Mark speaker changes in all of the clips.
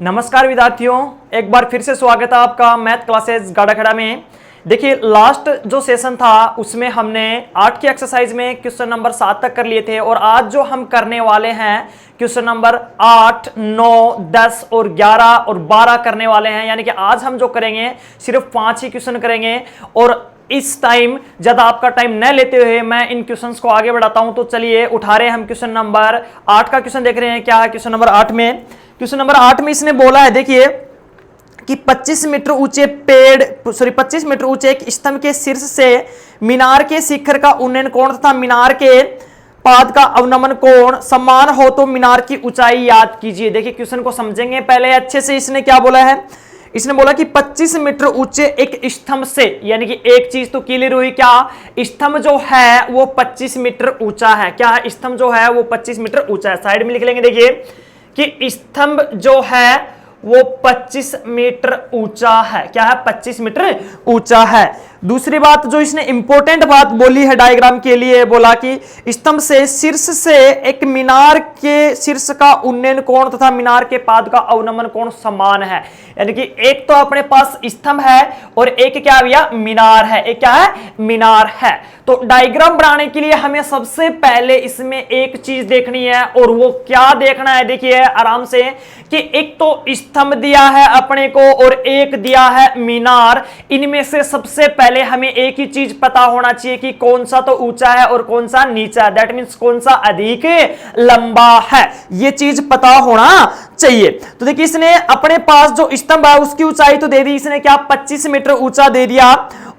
Speaker 1: नमस्कार विद्यार्थियों, एक बार फिर से स्वागत है आपका मैथ क्लासेस गाड़ाखड़ा में। देखिए, लास्ट जो सेशन था उसमें हमने 8 की एक्सरसाइज में क्वेश्चन नंबर 7 तक कर लिए थे और आज जो हम करने वाले हैं क्वेश्चन नंबर 8, 9, 10 और 11 और 12 करने वाले हैं। यानी कि आज हम जो करेंगे सिर्फ 5 ही क्वेश्चन करेंगे और इस टाइम ज्यादा आपका टाइम न लेते हुए मैं इन क्वेश्चंस को आगे बढ़ाता हूं। तो चलिए उठा रहे हैं हम क्वेश्चन नंबर 8 का क्वेश्चन देख रहे हैं। क्या है क्वेश्चन नंबर 8 में? क्वेश्चन नंबर 8 में इसने बोला है, देखिए कि 25 मीटर ऊंचे एक स्तंभ के शीर्ष से मीनार के शिखर का उन्नयन कोण तथा मीनार के पाद का अवनमन कोण समान हो तो मीनार की ऊंचाई याद कीजिए। देखिए क्वेश्चन को समझेंगे पहले अच्छे से। इसने क्या बोला है? इसने बोला कि 25 मीटर ऊंचे एक स्तंभ से, यानी कि एक चीज तो क्लियर हुई, क्या स्तंभ जो है वो 25 मीटर ऊंचा है। क्या है? स्तंभ जो है वो 25 मीटर ऊंचा है। साइड में लिख लेंगे, देखिए कि स्तंभ जो है वो 25 मीटर ऊंचा है। क्या है? 25 मीटर ऊंचा है। दूसरी बात जो इसने इंपॉर्टेंट बात बोली है डायग्राम के लिए, बोला कि स्तंभ से शीर्ष से एक मीनार के शीर्ष का उन्नयन कोण तथा मीनार के पाद का अवनमन कोण समान है। यानी कि एक तो अपने पास स्तंभ है और एक क्या भैया? मीनार है। एक क्या है? मीनार है। तो डायग्राम बनाने के लिए हमें सबसे पहले इसमें एक चीज देखनी है और वो क्या देखना है, देखिए आराम से, कि एक तो स्तंभ दिया है अपने को और एक दिया है मीनार। इनमें से सबसे पहले हमें एक ही चीज पता होना चाहिए कि कौन सा तो ऊंचा है और कौन सा नीचा है। दैट मींस कौन सा अधिक लंबा है, ये चीज पता होना चाहिए। तो देखिए इसने अपने पास जो स्तंभ है उसकी ऊंचाई तो दे दी इसने, क्या 25 मीटर ऊंचा दे दिया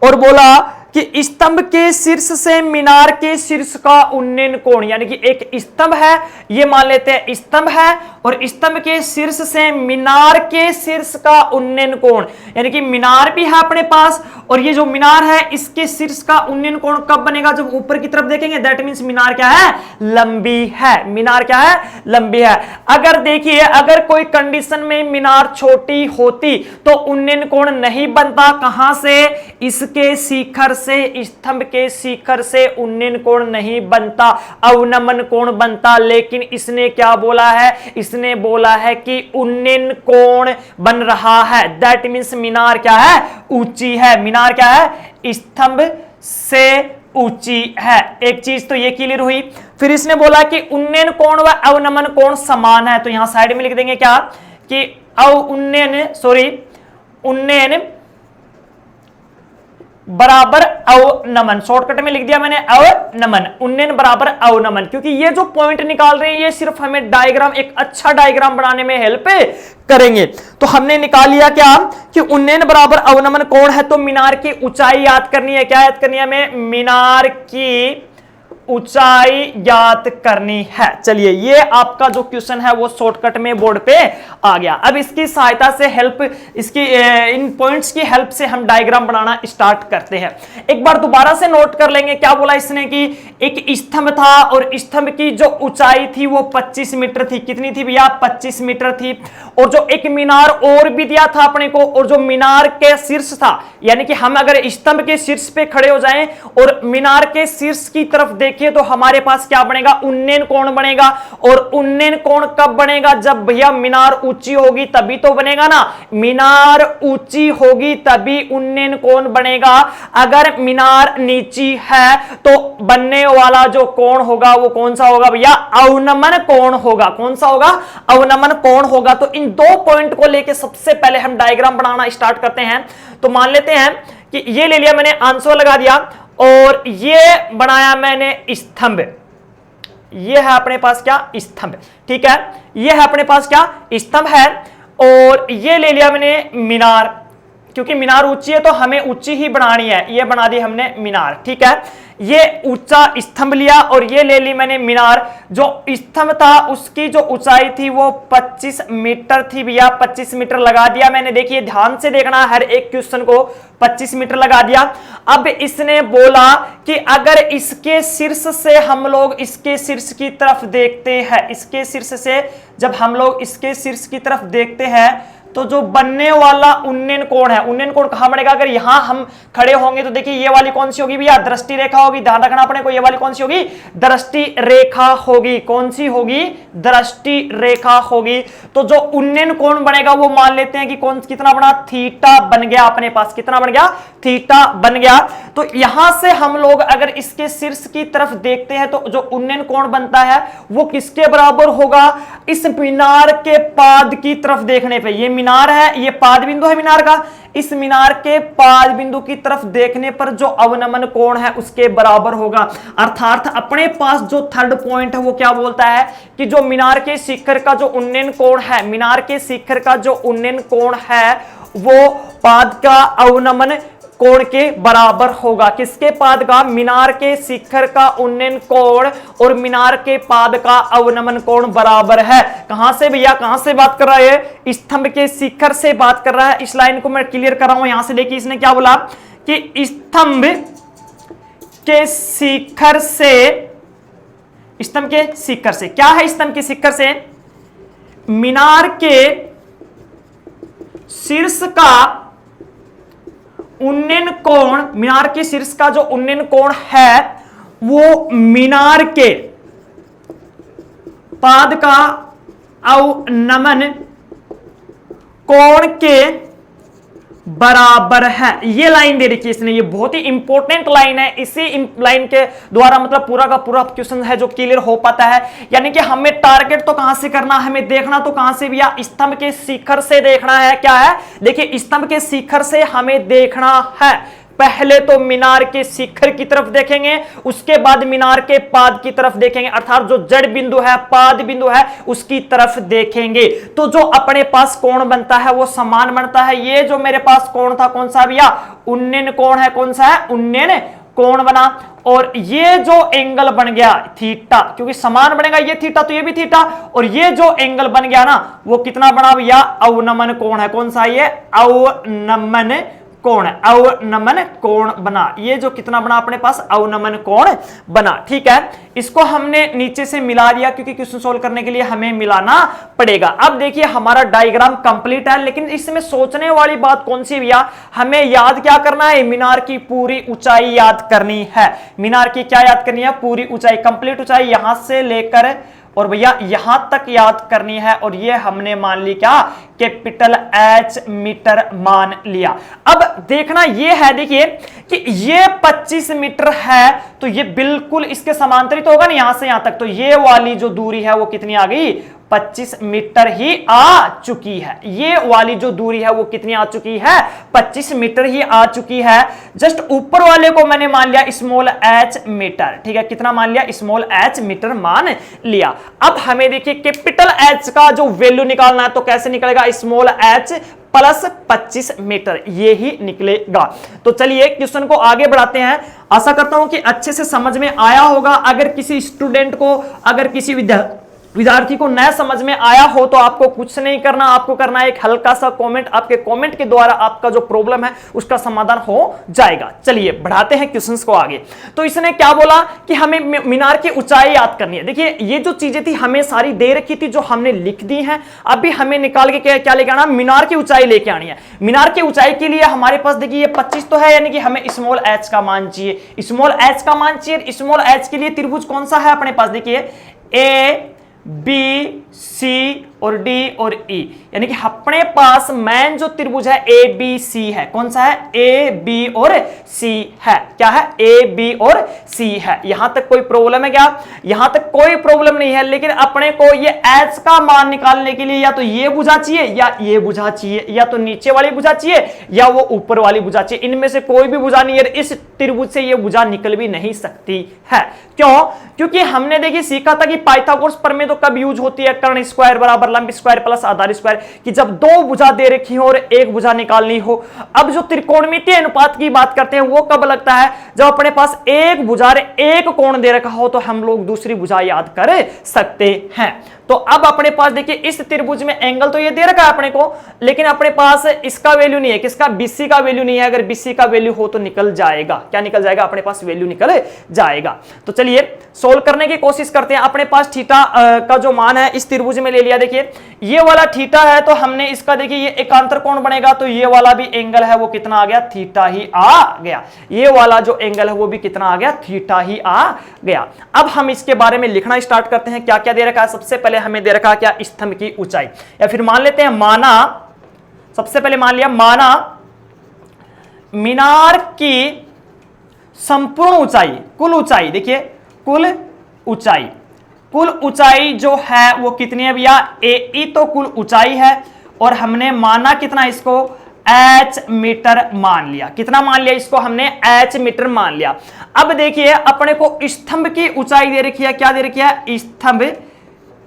Speaker 1: और बोला कि स्तंभ के शीर्ष से मीनार के शीर्ष का उन्नयन कोण, यानी कि एक स्तंभ है, ये मान लेते हैं स्तंभ है, और स्तंभ के शीर्ष से मीनार के शीर्ष का उन्नयन कोण, यानी कि मीनार भी है अपने पास और ये जो मीनार है इसके शीर्ष का उन्नयन कोण कब बनेगा? जब ऊपर की तरफ देखेंगे। दैट मींस मीनार क्या है? लंबी है। मीनार क्या है? लंबी है। अगर देखिए, अगर कोई कंडीशन में मीनार छोटी होती तो उन्नयन कोण नहीं बनता। कहां से? इसके शिखर से, स्तंभ के शिखर से उन्नयन कोण नहीं बनता, अवनमन कोण बनता। लेकिन इसने क्या बोला है? इसने बोला है कि उन्नयन कोण बन रहा है। दैट मींस मीनार क्या है? ऊंची है। मीनार क्या है? स्तंभ से ऊंची है। एक चीज तो ये क्लियर हुई। फिर इसने बोला कि उन्नयन कोण व अवनमन कोण समान है। तो यहां साइड में लिख देंगे क्या कि उन्नयन बराबर अवनमन। शॉर्टकट में लिख दिया मैंने अवनमन। उन्नयन बराबर अवनमन, क्योंकि ये जो पॉइंट निकाल रहे हैं ये सिर्फ हमें डायग्राम, एक अच्छा डायग्राम बनाने में हेल्प करेंगे। तो हमने निकाल लिया क्या कि उन्नयन बराबर अवनमन कोण है तो मीनार की ऊंचाई याद करनी है। क्या याद करनी है हमें? मीनार की ऊंचाई याद करनी है। चलिए ये आपका जो क्वेश्चन है वो शॉर्टकट में बोर्ड पे आ गया। अब इसकी सहायता से इसकी इन पॉइंट्स की हेल्प से हम डायग्राम बनाना स्टार्ट करते हैं। एक बार दोबारा से नोट कर लेंगे। क्या बोला इसने कि एक स्तंभ था और स्तंभ की जो ऊंचाई थी वो 25 मीटर थी। कितनी थी भैया? 25 मीटर थी। और जो एक मीनार और भी दिया था अपने को, और जो मीनार के शीर्ष था, यानी कि हम अगर स्तंभ के शीर्ष पे खड़े हो जाएं और मीनार के शीर्ष की तरफ देखिए तो हमारे पास क्या बनेगा? उन्नयन कोण बनेगा। और उन्नयन कोण कब बनेगा? जब भैया मीनार ऊंची होगी तभी तो बनेगा ना। मीनार ऊंची होगी तभी उन्नयन कोण बनेगा। अगर मीनार नीची है तो बनने वाला जो कोण होगा वो कौन सा होगा भैया? अवनमन कोण होगा। कौन सा होगा? अवनमन कोण होगा। तो इन दो पॉइंट को लेके सबसे पहले हम डायग्राम बनाना स्टार्ट करते हैं। तो मान लेते हैं कि ये ले लिया मैंने, आंसर लगा दिया और ये बनाया मैंने स्तंभ। ये है अपने पास क्या? स्तंभ। ठीक है, ये है अपने पास क्या? स्तंभ है। और ये ले लिया मैंने मीनार, क्योंकि मीनार ऊंची है तो हमें ऊंची ही बनानी है। ये बना दी हमने मीनार। ठीक है, ये ऊंचा स्तंभ लिया और ये ले ली मैंने मीनार। जो स्तंभ था उसकी जो ऊंचाई थी वो 25 मीटर थी भैया। 25 मीटर लगा दिया मैंने। देखिए ध्यान से देखना, हर एक क्वेश्चन को 25 मीटर लगा दिया। अब इसने बोला कि अगर इसके शीर्ष से हम लोग इसके शीर्ष की तरफ देखते हैं, इसके शीर्ष से जब हम लोग इसके शीर्ष की तरफ देखते हैं तो जो बनने वाला उन्नयन कोण है, उन्नयन कोण कहां बनेगा? अगर यहां हम खड़े होंगे तो देखिए ये वाली कौन सी होगी भैया? दृष्टि रेखा होगी। ध्यान रखना अपने को, ये वाली कौन सी होगी? दृष्टि रेखा होगी। कौन सी होगी? दृष्टि रेखा होगी। तो जो उन्नयन कोण बनेगा वो मान लेते हैं कि कौन कितना बना, थीटा बन गया अपने पास, कितना बन गया, थीटा बन गया। तो यहां से हम लोग अगर इसके शीर्ष की तरफ देखते हैं तो जो उन्नयन कोण बनता है वो किसके बराबर होगा, इस मीनार के पाद की तरफ देखने पे, ये मीनार है, ये पाद बिंदु है मीनार का, इस मीनार के पाद बिंदु की तरफ देखने पर जो अवनमन कोण है उसके बराबर होगा। अर्थात अपने पास जो थर्ड पॉइंट है वो क्या बोलता है कि जो मीनार के शिखर का जो उन्नयन कोण है, मीनार के शिखर का जो उन्नयन कोण है वो पाद का अवनमन कोण के बराबर होगा। किसके पाद का, मीनार के शिखर का उन्नयन कोण और मीनार के पाद का अवनमन कोण बराबर है। कहां से भैया, कहां से बात कर रहा है, स्तंभ के शिखर से बात कर रहा है। इस लाइन को मैं क्लियर कर रहा हूं, यहां से देखिए इसने क्या बोला कि स्तंभ के शिखर से, स्तंभ के शिखर से क्या है, स्तंभ के शिखर से मीनार के शीर्ष का उन्नयन कोण, मीनार के शीर्ष का जो उन्नयन कोण है वो मीनार के पाद का अवनमन कोण के बराबर है। ये लाइन दे रखी है इसने, ये बहुत ही इंपॉर्टेंट लाइन है। इसी लाइन के द्वारा मतलब पूरा का पूरा क्वेश्चन है जो क्लियर हो पाता है। यानी कि हमें टारगेट तो कहां से करना है, हमें देखना तो कहां से भैया, स्तंभ के शिखर से देखना है। क्या है, देखिए स्तंभ के शिखर से हमें देखना है। पहले तो मीनार के शिखर की तरफ देखेंगे, उसके बाद मीनार के पाद की तरफ देखेंगे, अर्थात जो जड़ बिंदु है, पाद बिंदु है, उसकी तरफ देखेंगे। तो जो अपने पास कोण बनता है वो समान बनता है। ये जो मेरे पास कोण था कौन सा भैया, उन्नयन कोण है, कौन सा है, उन्नयन कोण बना। और ये जो एंगल बन गया थीटा, क्योंकि समान बनेगा, ये थीटा तो ये भी थीटा, और ये जो एंगल बन गया ना वो कितना बना भैया, अवनमन कोण है। कौन सा, ये अवनमन कोण, अवनमन कोण बना। ये जो कितना बना अपने पास, अवनमन कोण बना। ठीक है, इसको हमने नीचे से मिला दिया क्योंकि क्वेश्चन सोल्व करने के लिए हमें मिलाना पड़ेगा। अब देखिए हमारा डायग्राम कंप्लीट है, लेकिन इसमें सोचने वाली बात कौन सी भैया, हमें याद क्या करना है, मीनार की पूरी ऊंचाई याद करनी है। मीनार की क्या याद करनी है, पूरी ऊंचाई, कंप्लीट ऊंचाई यहां से लेकर और भैया यहां तक याद करनी है। और ये हमने मान ली क्या, कैपिटल H मीटर मान लिया। अब देखना ये है, देखिए कि ये 25 मीटर है तो ये बिल्कुल इसके समांतरित होगा ना यहां से यहां तक, तो ये वाली जो दूरी है वो कितनी आ गई, 25 मीटर ही आ चुकी है। ये वाली जो दूरी है वो कितनी आ चुकी है, 25 मीटर ही आ चुकी है। जस्ट ऊपर वाले को मैंने मान लिया स्मॉल h मीटर। ठीक है, कितना मान लिया, स्मॉल h मीटर मान लिया। अब हमें देखिए कैपिटल H का जो वैल्यू निकालना है तो कैसे निकलेगा, स्मॉल h प्लस 25 मीटर, ये ही निकलेगा। तो चलिए क्वेश्चन को आगे बढ़ाते हैं। आशा करता हूं कि अच्छे से समझ में आया होगा। अगर किसी स्टूडेंट को, अगर किसी विद्यार्थी को नया समझ में आया हो तो आपको कुछ नहीं करना, आपको करना है एक हल्का सा कमेंट, आपके कमेंट के द्वारा आपका जो प्रॉब्लम है उसका समाधान हो जाएगा। चलिए बढ़ाते हैं क्वेश्चंस को आगे। तो इसने क्या बोला कि हमें मीनार की ऊंचाई याद करनी है। देखिए ये जो चीजें थी हमें सारी दे रखी थी जो हमने लिख दी हैं, अभी हमें निकाल के क्या लेके आना, मीनार की ऊंचाई लेके आनी है। मीनार की ऊंचाई के लिए हमारे पास देखिए ये 25 तो है, यानी कि हमें स्मॉल h का मान चाहिए, स्मॉल h का मान चाहिए। स्मॉल h के लिए त्रिभुज कौन सा है अपने पास, देखिए A B C और D और E, यानी कि अपने पास मेन जो त्रिभुज है A B C है। कौन सा है, A B और C है। क्या है, A B और C है। यहां तक कोई प्रॉब्लम है क्या, यहां तक कोई प्रॉब्लम नहीं है। लेकिन अपने को ये H का मान निकालने के लिए या तो ये भुजा चाहिए या ये भुजा चाहिए, या तो नीचे वाली भुजा चाहिए या वो ऊपर वाली भुजा चाहिए। इनमें से कोई भी भुजा नहीं है, इस त्रिभुज से ये भुजा निकल भी नहीं सकती है। क्यों, क्योंकि हमने देखिए सीखा था कि पाइथागोरस प्रमेय तो कब यूज होती है, कर्ण स्क्वायर बराबर लंब स्क्वायर प्लस आधार स्क्वायर, कि जब दो भुजा दे रखी हो और एक भुजा निकालनी हो। अब जो त्रिकोणमितीय अनुपात की बात करते हैं वो कब लगता है, जब अपने पास एक भुजा एक कोण दे रखा हो तो हम लोग दूसरी भुजा याद कर सकते हैं। तो अब अपने पास देखिए इस त्रिभुज में एंगल तो ये दे रखा है अपने को, लेकिन अपने पास इसका वैल्यू नहीं है, किसका, BC का वैल्यू नहीं है। अगर BC का वैल्यू हो तो निकल जाएगा, क्या निकल जाएगा, अपने पास वैल्यू निकल जाएगा। तो चलिए सोल्व करने की कोशिश करते हैं। अपने पास थीटा का जो मान है इस त्रिभुज में ले लिया। देखिए ये वाला थीटा है तो हमने इसका देखिए ये एकांतर कोण बनेगा, तो ये वाला भी एंगल है वो कितना आ गया, थीटा ही आ गया। ये वाला जो एंगल है वो भी कितना आ गया, थीटा ही आ गया। अब हम इसके बारे में लिखना स्टार्ट करते हैं। क्या क्या दे रखा है, सबसे पहले पहले हमें दे रखा क्या, स्तंभ की ऊंचाई। या फिर मान लेते हैं माना, सबसे पहले मान लिया माना मीनार की संपूर्ण ऊंचाई, कुल ऊंचाई, देखिए कुल ऊंचाई, कुल ऊंचाई जो है वो कितनी है भैया, ए तो कुल ऊंचाई है, और हमने माना कितना इसको, h मीटर मान लिया। कितना मान लिया इसको हमने, h मीटर मान लिया। अब देखिए अपने को स्तंभ की ऊंचाई दे रखी है, क्या दे रखी है, स्तंभ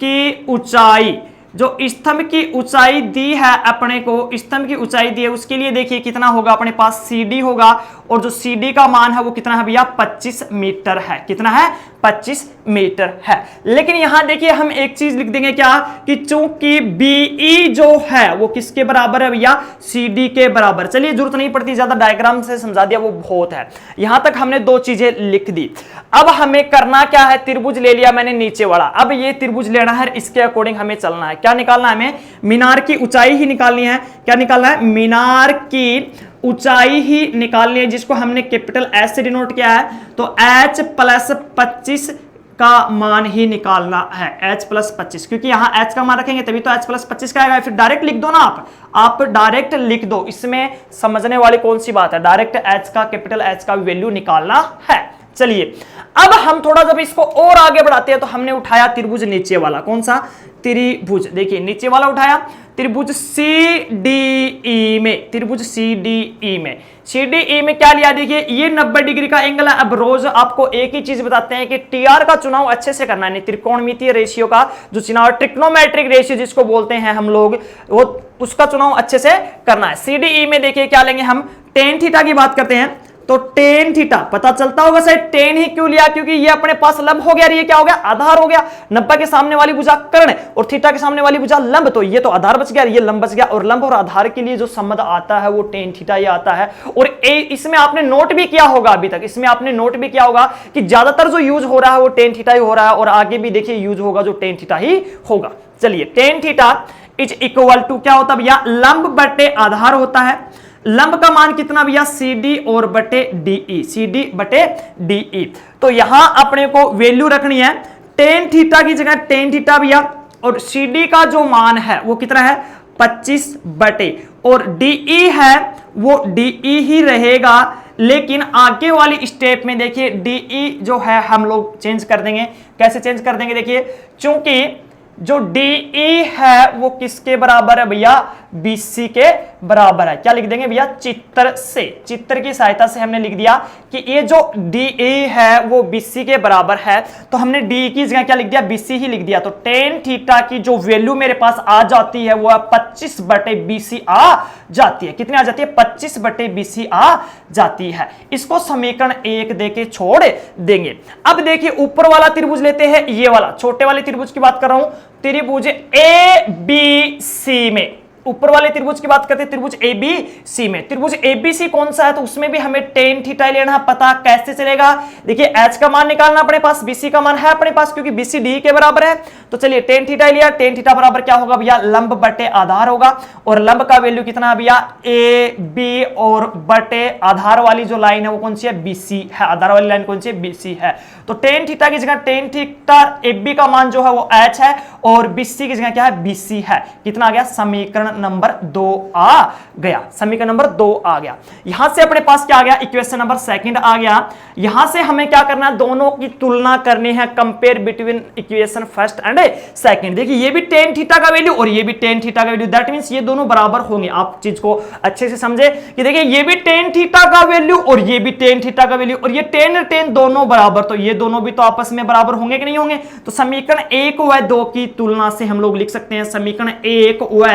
Speaker 1: की ऊंचाई। जो स्तंभ की ऊंचाई दी है अपने को, स्तंभ की ऊंचाई दी है, उसके लिए देखिए कितना होगा अपने पास, CD होगा, और जो CD का मान है वो कितना है भैया, 25 मीटर है। कितना है, 25 मीटर है। लेकिन यहां देखिए हम एक चीज लिख देंगे क्या, कि चूंकि BE जो है वो किसके बराबर है भैया, CD के बराबर। चलिए जरूरत नहीं पड़ती ज्यादा, डायग्राम से समझा दिया वो बहुत है। यहां तक हमने दो चीजें लिख दी। अब हमें करना क्या है, त्रिभुज ले लिया मैंने नीचे वाला, अब ये त्रिभुज लेना है, इसके अकॉर्डिंग हमें चलना है। क्या निकालना है हमें, मीनार की ऊंचाई ही निकालनी है। क्या निकालना है, मीनार की ऊंचाई ही निकालनी है, जिसको हमने कैपिटल एच से डिनोट किया है। तो h + 25 का मान ही निकालना है, h + 25, क्योंकि यहां h का मान रखेंगे तभी तो h + 25 का आएगा। फिर डायरेक्ट लिख दो ना आप डायरेक्ट लिख दो, इसमें समझने वाली कौन सी बात है, डायरेक्ट h का, कैपिटल H का वैल्यू निकालना है। चलिए अब हम थोड़ा जब इसको और आगे बढ़ाते हैं, तो हमने उठाया त्रिभुज नीचे वाला, कौन सा त्रिभुज, देखिए नीचे वाला उठाया त्रिभुज CDE में, त्रिभुज CDE में, CDE में क्या लिया, देखिए ये 90 डिग्री का एंगल है। अब रोज आपको एक ही चीज बताते हैं कि TR का चुनाव अच्छे से करना है, त्रिकोणमितीय रेशियो का जो चुनाव, ट्रिग्नोमेट्रिक रेशियो जिसको बोलते हैं हम लोग, वो उसका चुनाव अच्छे से करना है। CDE में देखिए क्या लेंगे हम, tan थीटा की बात करते हैं, तो tan थीटा पता चलता होगा सर, tan ही क्यों लिया, क्योंकि ये अपने पास लंब हो गया, ये क्या हो गया, आधार हो गया। 90 के सामने वाली भुजा कर्ण और थीटा के सामने वाली भुजा लंब, तो ये तो आधार बच गया, ये लंब बच गया, और लंब और आधार के लिए जो संबंध आता है वो tan थीटा ये आता है। और इसमें आपने नोट भी किया होगा, अभी तक इसमें आपने नोट भी किया होगा कि ज्यादातर जो यूज हो रहा है वो tan थीटा ही हो रहा है, और आगे भी देखिए यूज होगा जो tan थीटा ही होगा। चलिए tan theta is equal to क्या होता है भैया, लंब बटे आधार होता है। लंब का मान कितना भैया, CD और बटे DE, CD बटे DE। तो यहां अपने को वैल्यू रखनी है, tan थीटा की जगह tan थीटा भैया, और CD का जो मान है वो कितना है, 25 बटे, और DE है वो DE ही रहेगा। लेकिन आगे वाली स्टेप में देखिए DE जो है हम लोग चेंज कर देंगे। कैसे चेंज कर देंगे, देखिए चूंकि जो DE है वो किसके बराबर है भैया, BC के बराबर है। क्या लिख देंगे भैया, चित्र से, चित्र की सहायता से हमने लिख दिया कि ये जो DE है वो BC के बराबर है, तो हमने DE की जगह क्या लिख दिया, BC ही लिख दिया। तो tan थीटा की जो वैल्यू मेरे पास आ जाती है वो 25 बटे BC आ जाती है। कितनी आ जाती है, 25 बटे BC आ जाती है। इसको समीकरण 1 देके छोड़ देंगे। अब देखिए ऊपर वाला त्रिभुज लेते हैं, ये वाला छोटे वाले त्रिभुज की बात कर रहा हूं, त्रिभुज ABC में, ऊपर वाले त्रिभुज की बात करते हैं, त्रिभुज ABC में। त्रिभुज ABC कौन सा है, तो उसमें भी हमें tan थीटा लेना, पता कैसे चलेगा, देखिए h का मान निकालना अपने पास, BC का मान है अपने पास क्योंकि BC DE के बराबर है। तो चलिए tan थीटा लिया, tan थीटा बराबर क्या होगा भैया, लंब बटे आधार होगा, और लंब का वैल्यू कितना है भैया, AB, और बटे आधार वाली जो लाइन है वो कौन सी है, BC है, आधार वाली लाइन कौन सी है, BC है। तो tan थीटा की जगह tan थीटा, AB का मान जो है वो h है, और BC की जगह क्या है, BC है। कितना आ गया, समीकरण नंबर 2 आ गया, समीकरण नंबर 2 आ गया। यहां से अपने पास क्या आ गया, इक्वेशन नंबर 2 आ गया। यहां से हमें क्या करना है, दोनों की तुलना करनी है, compare between equation first and second. देखिए ये भी tan थीटा का वैल्यू और ये भी tan थीटा का वैल्यू, दैट मींस ये दोनों बराबर होंगे। आप चीज को अच्छे से समझे कि देखिए ये भी tan थीटा का वैल्यू और ये भी tan थीटा का वैल्यू, और ये tan दोनों बराबर, तो ये दोनों भी तो आपस में बराबर होंगे कि नहीं होंगे। तो समीकरण 1 व 2 की तुलना से हम लोग लिख सकते हैं, समीकरण 1 व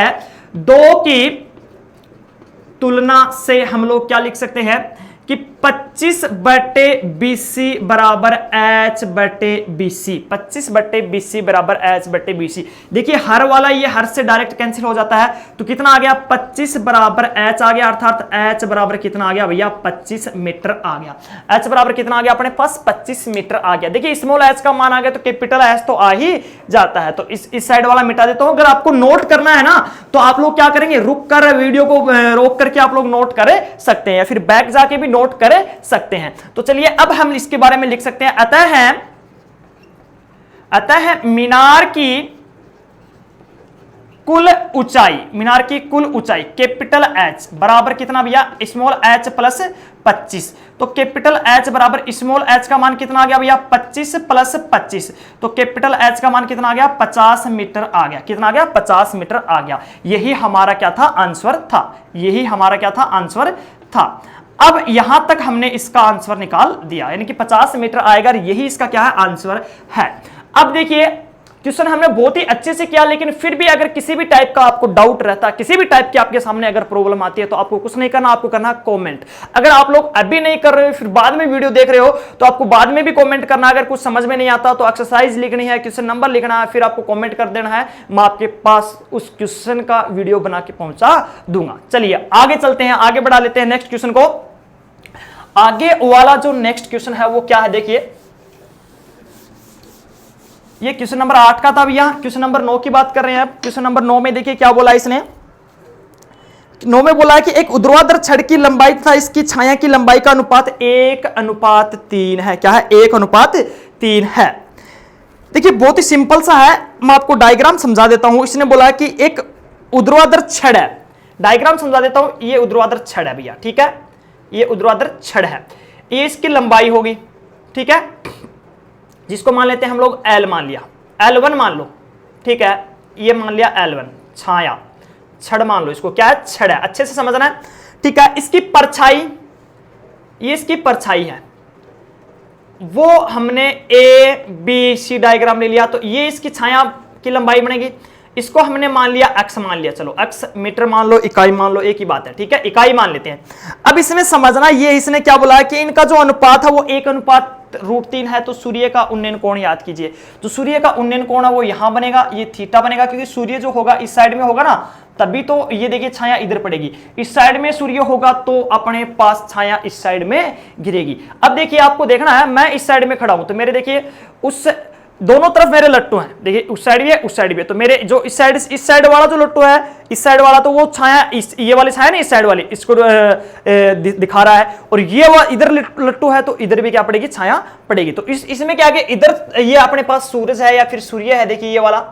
Speaker 1: 2 की तुलना से हम लोग क्या लिख सकते हैं कि 25 बटे BC बराबर H बटे BC, 25 बटे BC बराबर H बटे BC। देखिए हर वाला ये हर से डायरेक्ट कैंसिल हो जाता है, तो कितना आ गया, 25 बराबर H आ गया, अर्थात H बराबर कितना आ गया भैया, 25 मीटर आ गया। H बराबर कितना आ गया अपने पास, 25 मीटर आ गया। देखिए स्मॉल h का मान आ गया तो कैपिटल H तो आ ही जाता है। तो इस साइड वाला मिटा देता हूं। अगर आपको नोट करना है ना तो आप लोग क्या करेंगे, रुक कर वीडियो को रोक करके आप लोग नोट कर सकते हैं, या फिर बैक जाके भी नोट कर सकते हैं। तो चलिए अब हम इसके बारे में लिख सकते हैं, अतः मीनार की कुल ऊंचाई, मीनार की कुल ऊंचाई कैपिटल एच बराबर कितना भैया, स्मॉल एच प्लस 25। तो कैपिटल एच बराबर स्मॉल एच का मान कितना आ गया भैया, 25 प्लस 25। तो कैपिटल एच का मान कितना आ गया, 50 मीटर आ गया। कितना आ गया, 50 मीटर आ गया। यही हमारा क्या था, आंसर था। यही हमारा क्या था, आंसर था। अब यहां तक हमने इसका आंसर निकाल दिया, यानी कि 50 मीटर आएगा। यही इसका क्या है, आंसर है। अब देखिए क्वेश्चन हमने बहुत ही अच्छे से किया, लेकिन फिर भी अगर किसी भी टाइप का आपको डाउट रहता है, किसी भी टाइप की आपके सामने अगर प्रॉब्लम आती है, तो आपको कुछ नहीं करना, आपको करना कमेंट। अगर आप लोग अभी नहीं कर रहे हो, फिर बाद में वीडियो देख रहे हो, तो आपको बाद में भी कमेंट करना। अगर कुछ समझ में नहीं आता तो एक्सरसाइज लिखनी है, क्वेश्चन नंबर लिखना है, फिर आपको कमेंट कर देना है। मैं आपके पास उस क्वेश्चन का वीडियो बना के पहुंचा दूंगा। चलिए आगे चलते हैं, आगे बढ़ा लेते हैं नेक्स्ट क्वेश्चन को। आगे वाला जो नेक्स्ट क्वेश्चन है वो क्या है, देखिए ये क्वेश्चन नंबर 8 का था भैया। क्वेश्चन नंबर 9 की बात कर रहे हैं। क्वेश्चन नंबर 9 में देखिए क्या बोला इसने। 9 में बोला है कि एक ऊर्ध्वाधर छड़ की लंबाई तथा इसकी छाया की लंबाई का अनुपात 1:3 है। क्या है, 1:3 है। देखिए बहुत ही सिंपल सा है, मैं आपको डायग्राम समझा देता हूं। इसने बोला है कि एक ऊर्ध्वाधर छड़ है, डायग्राम समझा देता हूं। ये ऊर्ध्वाधर छड़ है भैया, ठीक है, ये ऊर्ध्वाधर छड़ है, ये इसकी लंबाई होगी, ठीक है, जिसको मान लेते हैं हम लोग L मान लिया, L1 मान लो, ठीक है, ये मान लिया L1 छाया, छड़ मान लो, इसको क्या है, छड़ है, अच्छे से समझना है, ठीक है। इसकी परछाई, ये इसकी परछाई है, वो हमने ABC डायग्राम ले लिया, तो ये इसकी छाया की लंबाई बनेगी। इसको हमने मान लिया x मान लिया, चलो x मीटर मान लो, इकाई मान लो, एक ही बात है, ठीक है, इकाई मान लेते हैं। अब इसमें समझना, ये इसने क्या बोला है कि इनका जो अनुपात है वो 1:√3 है। तो सूर्य का उन्नयन कोण याद कीजिए, तो सूर्य का उन्नयन कोण है वो यहां बनेगा, ये थीटा बनेगा, क्योंकि सूर्य जो होगा इस साइड में होगा ना, तभी तो ये देखिए छाया इधर पड़ेगी। इस साइड में सूर्य होगा तो अपने पास छाया इस साइड में गिरेगी। अब देखिए आपको देखना है, मैं इस साइड में खड़ा हूं, तो मेरे देखिए उस दोनों तरफ मेरे लट्टू हैं, देखिए उस साइड भी है, उस साइड भी है। तो मेरे जो इस साइड वाला जो लट्टू है, इस साइड वाला, तो वो छाया ये वाली छाया ना, इस साइड वाली इसको दिखा रहा है, और ये इधर लट्टू है, तो इधर भी क्या पड़ेगी, छाया पड़ेगी। तो इसमें क्या है, इधर ये अपने पास सूरज है या फिर सूर्य है, देखिए ये वाला,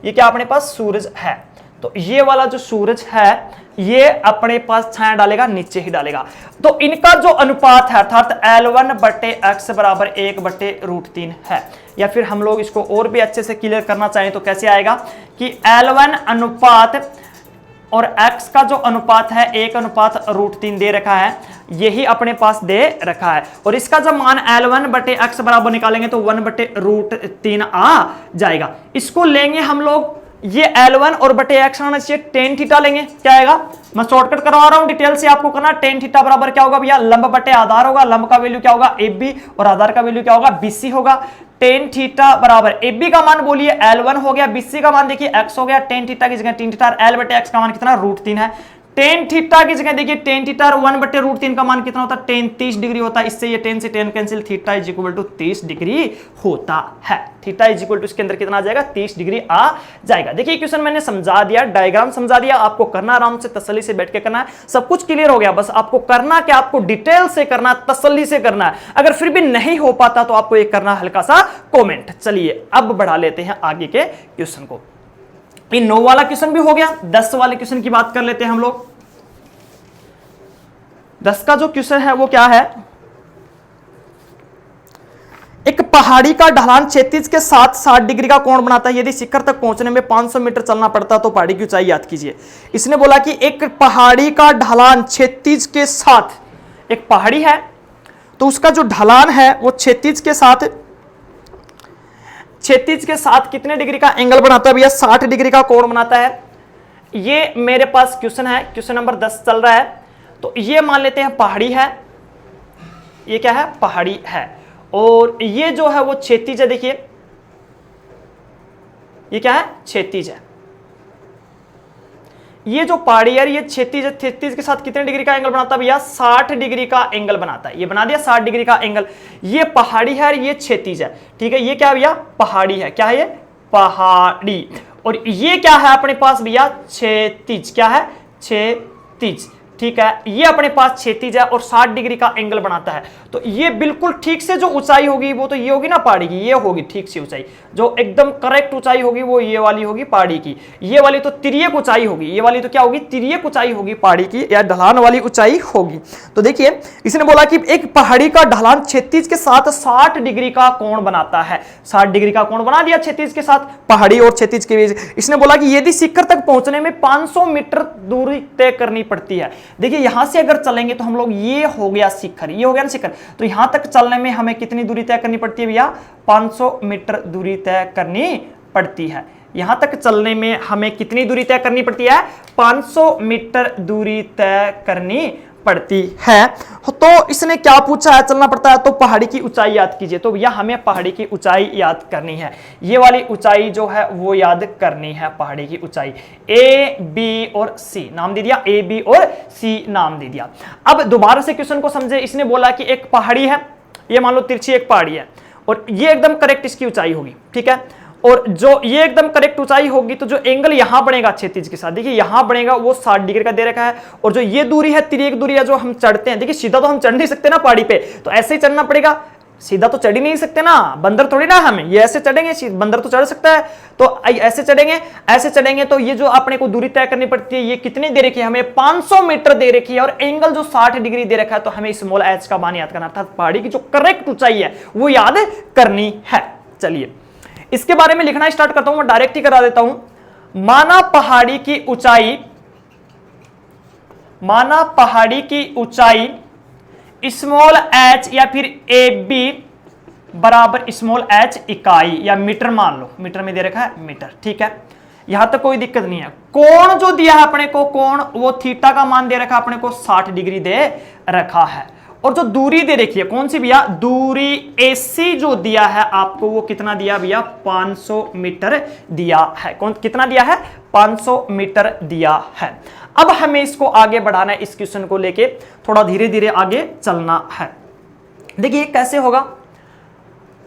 Speaker 1: ये क्या अपने पास सूरज है, तो ये वाला जो सूरज है ये अपने पास छाया डालेगा, नीचे ही डालेगा। तो इनका जो अनुपात है अर्थात L1/x बराबर 1/√3 है। या फिर हम लोग इसको और भी अच्छे से क्लियर करना चाहें तो कैसे आएगा कि L1 अनुपात और x का जो अनुपात है 1:√3 दे रखा है, यही अपने पास दे रखा है, और इसका जब मान L1/x बराबर निकालेंगे तो 1/√3 आ जाएगा। इसको लेंगे हम लोग, ये L1 और बटे x आना चाहिए, tan थीटा लेंगे, क्या आएगा, मैं शॉर्टकट करवा रहा हूं, डिटेल से आपको करना। tan थीटा बराबर क्या होगा भैया, लंब बटे आधार होगा, लंब का वैल्यू क्या होगा AB, और आधार का वैल्यू क्या होगा BC होगा। tan थीटा बराबर AB का मान बोलिए L1 हो गया, BC का मान देखिए x हो गया, tan थीटा की जगह tan थीटा, L बटे x का मान कितना, √3 है। tan थीटा की जगह देखिए tan थीटा 1/√3 का मान कितना होता है, tan 30 डिग्री होता है। इससे ये tan से tan cancel, theta is equal to 30 degree होता है। थीटा इज इक्वल टू इसके अंदर कितना आ जाएगा, 30 डिग्री आ जाएगा। देखिए क्वेश्चन मैंने समझा दिया, डायग्राम समझा दिया, आपको करना आराम से तसल्ली से बैठ के करना है, सब कुछ क्लियर हो गया। बस आपको करना क्या, आपको डिटेल से करना, तसल्ली से करना है। अगर फिर भी नहीं हो पाता तो आपको एक करना हल्का सा कॉमेंट। चलिए अब बढ़ा लेते हैं आगे के क्वेश्चन को। ये 9 वाला क्वेश्चन भी हो गया, 10 वाले क्वेश्चन की बात कर लेते हैं हम लोग। 10 का जो क्वेश्चन है वो क्या है, एक पहाड़ी का ढलान क्षैतिज के साथ 60 डिग्री का कोण बनाता है। यदि शिखर तक पहुंचने में 500 मीटर चलना पड़ता तो पहाड़ी की ऊंचाई याद कीजिए। इसने बोला कि एक पहाड़ी का ढलान क्षैतिज के साथ, एक पहाड़ी है तो उसका जो ढलान है वो क्षैतिज के साथ कितने डिग्री का एंगल बनाता है भैया, 60 डिग्री का कोण बनाता है। ये मेरे पास क्वेश्चन है, क्वेश्चन नंबर 10 चल रहा है। तो ये मान लेते हैं पहाड़ी है, ये क्या है, पहाड़ी है, और ये जो है वो क्षैतिज है। देखिए ये क्या है, क्षैतिज है। ये जो पहाड़ी है ये क्षैतिज है, क्षैतिज के साथ कितने डिग्री का एंगल बनाता है भैया, 60 डिग्री का एंगल बनाता है। ये बना दिया 60 डिग्री का एंगल। ये पहाड़ी है, ये क्षैतिज है, ठीक है। ये क्या भैया, पहाड़ी है, क्या है ये, पहाड़ी। और ये क्या है अपने पास भैया, क्षैतिज, क्या है, क्षैतिज, ठीक है, ये अपने पास क्षैतिज है और 60 डिग्री का एंगल बनाता है। तो ये बिल्कुल ठीक से जो ऊंचाई होगी वो तो ये होगी ना पहाड़ी की, ये होगी ठीक से ऊंचाई, जो एकदम करेक्ट ऊंचाई होगी वो ये वाली होगी पहाड़ी की। ये वाली तो तिर्यक ऊंचाई होगी, ये वाली तो क्या होगी, तिर्यक ऊंचाई होगी पहाड़ी की, या ढलान वाली ऊंचाई होगी। तो देखिए इसने बोला कि एक पहाड़ी का ढलान क्षैतिज के साथ 60 डिग्री का कोण बनाता है। 60 डिग्री का कोण बना दिया क्षैतिज के साथ, पहाड़ी और क्षैतिज के बीच। इसने बोला कि यदि शिखर तक पहुंचने में 500 मीटर दूरी तय करनी पड़ती है। देखिए यहां से अगर चलेंगे तो हम लोग, ये हो गया शिखर, ये हो गया ना शिखर, तो यहां तक चलने में हमें कितनी दूरी तय करनी पड़ती है भैया, 500 मीटर दूरी तय करनी पड़ती है। यहां तक चलने में हमें कितनी दूरी तय करनी पड़ती है, 500 मीटर दूरी तय करनी पड़ती है। तो इसने क्या पूछा है, चलना पड़ता है, तो पहाड़ी की ऊंचाई याद कीजिए। तो भैया हमें पहाड़ी की ऊंचाई याद करनी है, ये वाली ऊंचाई जो है वो याद करनी है, पहाड़ी की ऊंचाई। ए बी और सी नाम दे दिया, ए बी और सी नाम दे दिया। अब दोबारा से क्वेश्चन को समझे। इसने बोला कि एक पहाड़ी है, ये मान लो तिरछी एक पहाड़ी है, और ये एकदम करेक्ट इसकी ऊंचाई होगी, ठीक है, और जो ये एकदम करेक्ट ऊंचाई होगी तो जो एंगल यहां बनेगा क्षैतिज के साथ, देखिए यहां बनेगा वो 60 डिग्री का दे रखा है। और जो ये दूरी है, तिर्यक दूरी है, जो हम चढ़ते हैं, देखिए सीधा तो हम चढ़ नहीं सकते ना पहाड़ी पे, तो ऐसे ही चढ़ना पड़ेगा, सीधा तो चढ़ ही नहीं सकते ना, बंदर थोड़ी ना हमें, ये ऐसे चढ़ेंगे, बंदर तो चढ़ सकता है, तो ऐसे चढ़ेंगे, ऐसे चढ़ेंगे। तो ये जो अपने को दूरी तय करनी पड़ती है, ये कितनी दे रखी है हमें, 500 मीटर दे रखी है, और एंगल जो 60 डिग्री दे रखा है, तो हमें स्मॉल एच का मान याद करना, अर्थात पहाड़ी की जो करेक्ट ऊंचाई है वो याद करनी है। चलिए इसके बारे में लिखना स्टार्ट करता हूं, मैं डायरेक्ट ही करा देता हूं। माना पहाड़ी की ऊंचाई, माना पहाड़ी की ऊंचाई स्मॉल एच या फिर ए बी बराबर स्मॉल एच इकाई या मीटर मान लो, मीटर में दे रखा है मीटर, ठीक है, यहां तक कोई दिक्कत नहीं है। कोण जो दिया है अपने को, कोण वो थीटा का मान दे रखा है अपने को 60 डिग्री दे रखा है, और जो दूरी दे रखी है कौन सी भैया, दूरी AC जो दिया है आपको वो कितना दिया भैया, 500 मीटर दिया है। कौन कितना दिया है, 500 मीटर दिया है। अब हमें इसको आगे बढ़ाना है, इस क्वेश्चन को लेके थोड़ा धीरे धीरे आगे चलना है। देखिए कैसे होगा,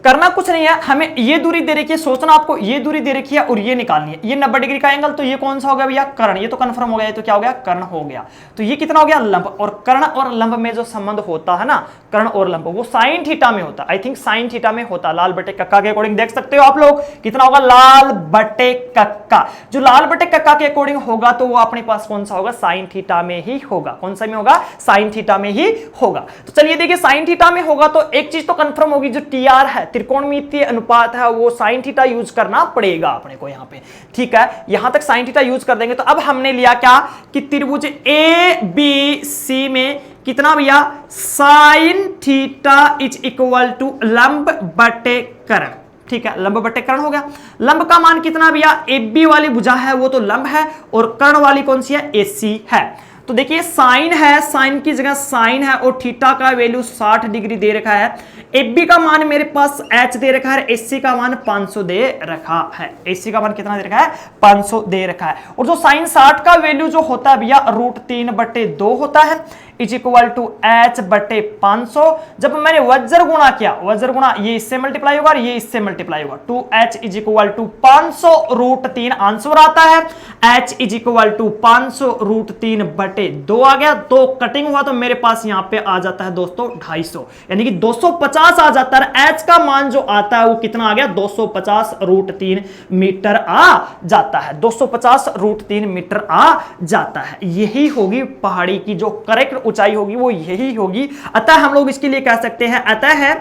Speaker 1: करना कुछ नहीं है, हमें ये दूरी दे रखी है, सोचना आपको ये दूरी दे रखी है और ये निकालनी है, ये 90 डिग्री का एंगल, तो ये कौन सा हो गया भैया, कर्ण, ये तो कंफर्म हो गया, ये तो क्या हो गया, कर्ण हो गया। तो ये कितना हो गया, लंब, और कर्ण और लंब में जो संबंध होता है ना, कर्ण और लंब, वो साइन थीटा में होता है, आई थिंक साइन थीटा में होता है, लाल बटे कक्का के अकॉर्डिंग देख सकते हो आप लोग, कितना होगा, लाल बटे कक्का। जो लाल बटे कक्का के अकॉर्डिंग होगा तो वो अपने पास कौन सा होगा, साइन थीटा में ही होगा। कौन सा में होगा, साइन थीटा में ही होगा। तो चलिए देखिए, साइन थीटा में होगा तो एक चीज तो कंफर्म होगी, जो TR है, त्रिकोणमितीय अनुपात है, वो साइन थीटा यूज करना पड़ेगा अपने को यहाँ पे, ठीक है, यहां तक साइन थीटा यूज कर देंगे। तो अब हमने लिया क्या कि त्रिभुज ABC में कितना भैया, sine theta is equal to लंब बटे कर्ण, ठीक है, लंब बटे कर्ण हो गया। लंब का मान कितना भैया, AB वाली भुजा है वो तो लंब है, और कर्ण वाली कौन सी है, AC है। तो देखिए साइन है, साइन की जगह साइन है, और थीटा का वैल्यू 60 डिग्री दे रखा है। AB का मान मेरे पास H दे रखा है, AC का मान 500 दे रखा है। AC का मान कितना दे रखा है, 500 दे रखा है। और जो साइन 60 का वैल्यू जो होता है भैया, √3/2 होता है, इज इक्वल टू H बटे 500। जब मैंने वज्र गुणा किया, वज्र गुणा ये इससे मल्टीप्लाई होगा और ये इससे मल्टीप्लाई होगा, 2H is equal to 500 √3 answer आता है। H इज इक्वल टू 500 √3/2 आ गया, तो कटिंग हुआ तो मेरे पास यहाँ पे आ जाता है दोस्तों 250, यानी कि 250 आ जाता है। H का मान जो आता है वो कितना आ गया, 250 √3 मीटर आ जाता है, 250 √3 मीटर आ जाता है। यही होगी पहाड़ी की जो करेक्ट ऊंचाई होगी, वो यही होगी। अतः हम लोग इसके लिए कह सकते हैं, अतः है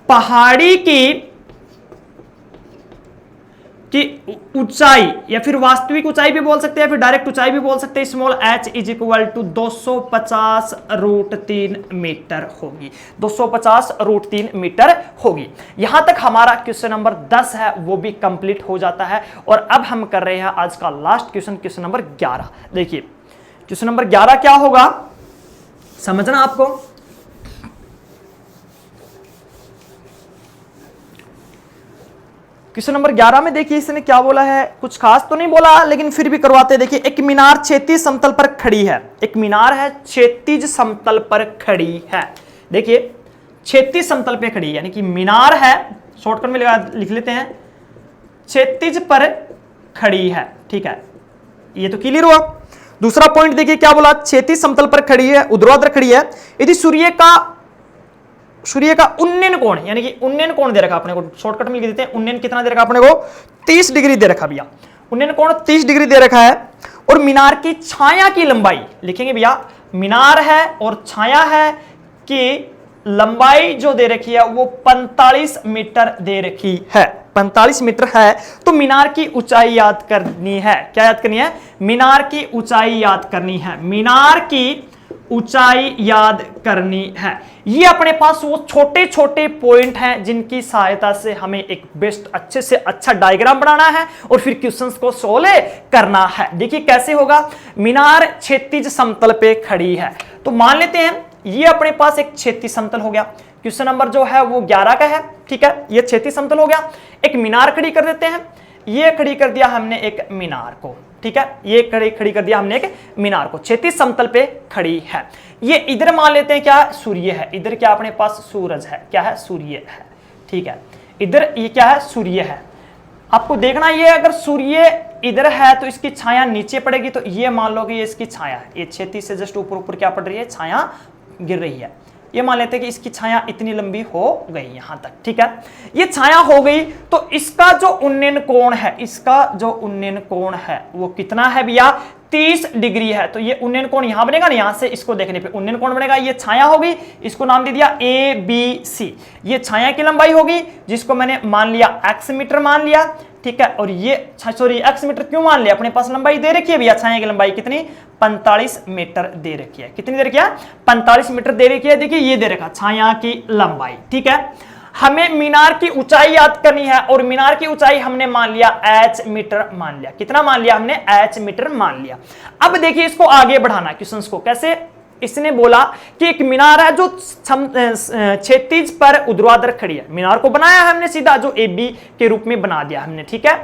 Speaker 1: पहाड़ी की ऊंचाई, या फिर वास्तविक ऊंचाई भी बोल सकते हैं, फिर डायरेक्ट ऊंचाई भी बोल सकते हैं, small h is equal to 250 √3 metre होगी, 250 √3 मीटर होगी। यहां तक हमारा क्वेश्चन नंबर 10 है वो भी कंप्लीट हो जाता है। और अब हम कर रहे हैं आज का लास्ट क्वेश्चन, क्वेश्चन नंबर 11। देखिए क्वेश्चन नंबर 11 क्या होगा, समझना आपको। क्वेश्चन नंबर 11 में देखिए इसने क्या बोला है, कुछ खास तो नहीं बोला लेकिन फिर भी करवाते। देखिए एक मीनार क्षैतिज समतल पर खड़ी है, एक मीनार है क्षैतिज समतल पर खड़ी है। देखिए क्षैतिज समतल पे खड़ी है, यानी कि मीनार है, शॉर्टकट में लिख लेते हैं, क्षैतिज पर खड़ी है, ठीक है, ये तो क्लियर हुआ। दूसरा पॉइंट देखिए क्या बोला, क्षैतिज समतल पर खड़ी है, ऊर्ध्वाधर खड़ी है, यदि सूर्य का उन्नयन कोण, यानी कि उन्नयन कोण दे रखा अपने को, शॉर्टकट में लिख देते हैं, उन्नयन कितना दे रखा अपने को, 30 डिग्री दे रखा भैया, उन्नयन कोण 30 डिग्री दे रखा है। और मीनार की छाया की लंबाई लिखेंगे भैया, मीनार है और छाया है कि लंबाई जो दे रखी है वो 45 मीटर दे रखी है, 45 मीटर है। तो मीनार की ऊंचाई याद करनी है, क्या याद करनी है, मीनार की ऊंचाई याद करनी है, मीनार की ऊंचाई याद करनी है। ये अपने पास वो छोटे छोटे पॉइंट हैं जिनकी सहायता से हमें एक बेस्ट अच्छे से अच्छा डायग्राम बनाना है और फिर क्वेश्चंस को सोल्व करना है। देखिए कैसे होगा, मीनार क्षैतिज समतल पे खड़ी है, तो मान लेते हैं ये अपने पास एक क्षैतिज समतल हो गया, क्वेश्चन नंबर जो है वो 11 का है, ठीक है, ये क्षैतिज समतल हो गया। एक मीनार खड़ी कर देते हैं, ये खड़ी कर दिया हमने एक मीनार को, ठीक है, ये खड़ी कर दिया हमने एक मीनार को, क्षैतिज समतल पे खड़ी है। ये इधर मान लेते हैं क्या, सूर्य है, इधर क्या अपने पास सूरज है, क्या है, सूर्य है, ठीक है, इधर ये क्या है, सूर्य है। आपको देखना ये अगर सूर्य इधर है तो इसकी छाया नीचे पड़ेगी, तो ये मान लो कि ये इसकी छाया है, ये क्षैतिज से जस्ट ऊपर ऊपर क्या पड़ रही है, छाया गिर रही है। ये मान लेते हैं कि इसकी छाया इतनी लंबी हो गई यहां तक, ठीक है, ये छाया हो गई, तो इसका जो उन्नयन कोण है, इसका जो उन्नयन कोण है वो कितना है भैया, 30 डिग्री है। तो ये उन्नयन कोण यहां बनेगा ना, यहां से इसको देखने पे उन्नयन कोण बनेगा, ये छाया होगी, इसको नाम दे दिया ABC, ये छाया की लंबाई होगी जिसको मैंने मान लिया x मीटर मान लिया, ठीक है, और ये सॉरी x मीटर क्यों मान लिया, अपने पास लंबाई दे रखी है भैया, छाया की लंबाई कितनी, 45 मीटर दे रखी है, कितनी दे रखी है, 45 मीटर दे रखी है। देखिए ये दे रखा छाया की लंबाई, ठीक है। हमें मीनार की ऊंचाई याद करनी है और मीनार की ऊंचाई हमने मान लिया h मीटर मान लिया, कितना मान लिया हमने, h मीटर मान लिया। अब देखिए इसको आगे बढ़ाना क्वेश्चंस को कैसे, इसने बोला कि एक मीनार है जो क्षैतिज पर ऊर्ध्वाधर खड़ी है, मीनार को बनाया है हमने सीधा, जो AB के रूप में बना दिया हमने, ठीक है।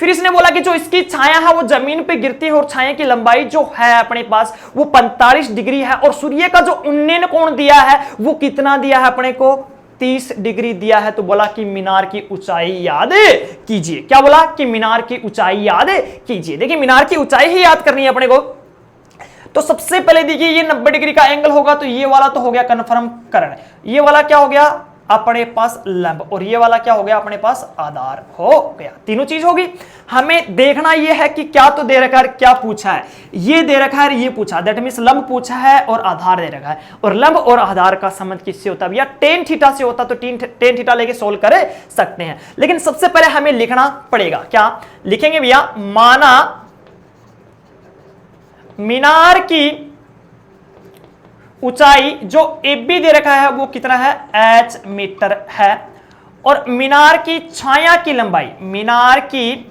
Speaker 1: फिर इसने बोला कि जो इसकी छाया है वो जमीन पे गिरती है और छाया की लंबाई जो है अपने पास वो 45 डिग्री है, और सूर्य का जो उन्नयन कोण दिया है वो कितना दिया है अपने को, 30 डिग्री दिया है। तो बोला कि मीनार की ऊंचाई याद कीजिए, क्या बोला कि मीनार की ऊंचाई याद कीजिए। देखिए मीनार की ऊंचाई ही याद करनी है अपने को, तो सबसे पहले देखिए ये 90 डिग्री का एंगल होगा, तो ये वाला तो हो गया कन्फर्म करण, ये वाला क्या हो गया अपने पास लंब, और ये वाला क्या हो गया अपने पास आधार हो गया, तीनों चीज होगी। हमें देखना ये है कि क्या तो दे रखा है, क्या पूछा है, ये दे रखा है, ये पूछा, दैट मींस लंब पूछा है और आधार दे रखा है, और लंब और आधार का संबंध किससे होता है भैया, टेन थीटा से होता, तो टेन थीटा लेके सोल्व कर सकते हैं। लेकिन सबसे पहले हमें लिखना पड़ेगा, क्या लिखेंगे भैया, माना मीनार की ऊंचाई जो AB दे रखा है वो कितना है, h मीटर है, और मीनार की छाया की लंबाई, मीनार की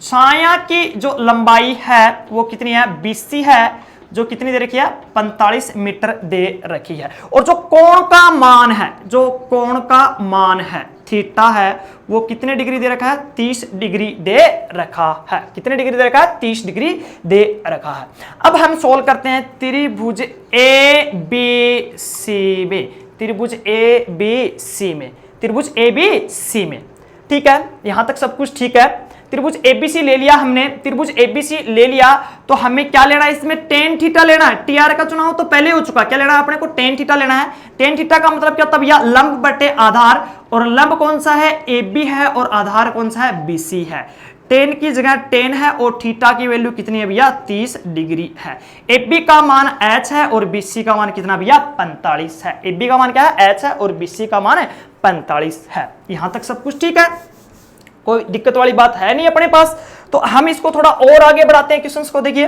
Speaker 1: छाया की जो लंबाई है वो कितनी है, BC है, जो कितनी दे रखी है, 45 मीटर दे रखी है। और जो कोण का मान है, जो कोण का मान है थीटा है, वो कितने डिग्री दे रखा है, 30 डिग्री दे रखा है, कितने डिग्री दे रखा है, 30 डिग्री दे रखा है। अब हम सोल्व करते हैं त्रिभुज ABC में, त्रिभुज ABC में, त्रिभुज ABC में, ठीक है, यहां तक सब कुछ ठीक है। त्रिभुज ABC ले लिया हमने, त्रिभुज ABC ले लिया तो हमें क्या लेना है, इसमें टेन थीटा लेना है, टीआर का चुनाव तो पहले हो चुका, क्या लेना है अपने को, टेन थीटा लेना है। टेन थीटा का मतलब क्या होता है भैया, लंब बटे आधार, और लंब कौन सा है, AB है, और आधार कौन सा है, BC है। टेन की जगह टेन है और थीटा की वैल्यू कितनी है भैया, 30 डिग्री है। AB का मान h है और BC का मान कितना भैया, 45 है। AB का मान क्या है, h है, और BC का मान 45 है। यहां तक सब कुछ ठीक है, कोई दिक्कत वाली बात है नहीं अपने पास। तो हम इसको थोड़ा और आगे बढ़ाते हैं क्वेश्चंस को। देखिए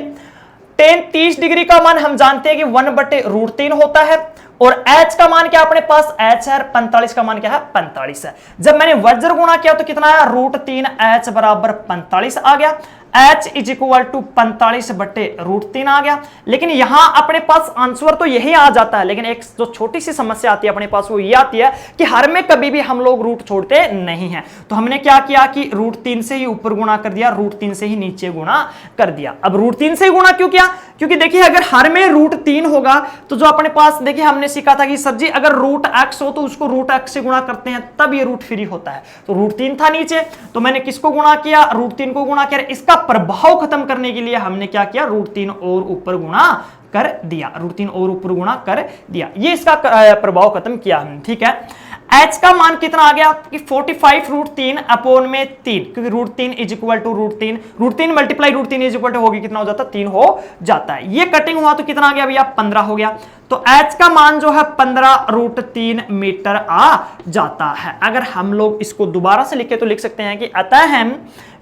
Speaker 1: टेन 30 डिग्री का मान हम जानते हैं कि 1/√3 होता है, और h का मान क्या अपने पास, h है, 45 का मान क्या है, 45 है। जब मैंने वज्र गुणा किया तो कितना है, √3h बराबर 45 आ गया, h इज इक्वल टू 45/√3 आ गया। लेकिन यहां अपने पास आंसर तो यही आ जाता है, लेकिन एक जो छोटी सी समस्या आती है अपने पास वो ये आती है कि हर में कभी भी हम लोग रूट छोड़ते नहीं हैं। तो हमने क्या किया कि √3 से ही ऊपर गुणा कर दिया, √3 से ही नीचे गुणा कर दिया। अब √3 से ही गुणा क्यों किया, क्योंकि देखिए अगर हर में √3 होगा तो जो अपने पास देखिए हमने सीखा था कि सर जी अगर √x हो तो उसको √x से गुणा करते हैं तब ये रूट फ्री होता है। तो √3 था नीचे, तो मैंने किसको गुणा किया, √3 को गुणा किया, इसका प्रभाव खत्म करने के लिए हमने क्या किया, √3 और ऊपर गुणा कर दिया, √3 और ऊपर गुणा कर दिया, ये इसका प्रभाव खत्म किया हमने। ठीक है, h का मान कितना आ गया कि 45 √3 अपॉन में 3, क्योंकि √3 is equal to √3 multiply √3 is equal to होगी कितना हो जाता है, 3 हो जाता है। ये कटिंग हुआ तो कितना आ गया भैया, 15 हो गया। तो h का मान जो है 15 √3 मीटर आ जाता है। अगर हम लोग इसको दोबारा से लिखे तो लिख सकते हैं कि अतः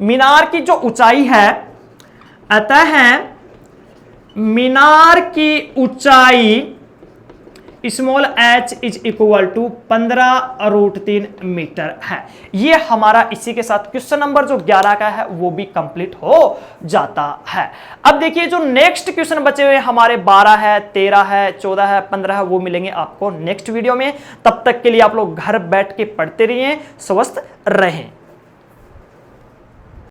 Speaker 1: मीनार की जो ऊंचाई है, अतः मीनार की ऊंचाई small h is equal to 15 √3 metre है। ये हमारा इसी के साथ क्वेश्चन नंबर जो 11 का है वो भी कंप्लीट हो जाता है। अब देखिए जो नेक्स्ट क्वेश्चन बचे हुए हमारे 12 है, 13 है, 14 है, 15 है, वो मिलेंगे आपको नेक्स्ट वीडियो में। तब तक के लिए आप लोग घर बैठ के पढ़ते रहिए, स्वस्थ रहें।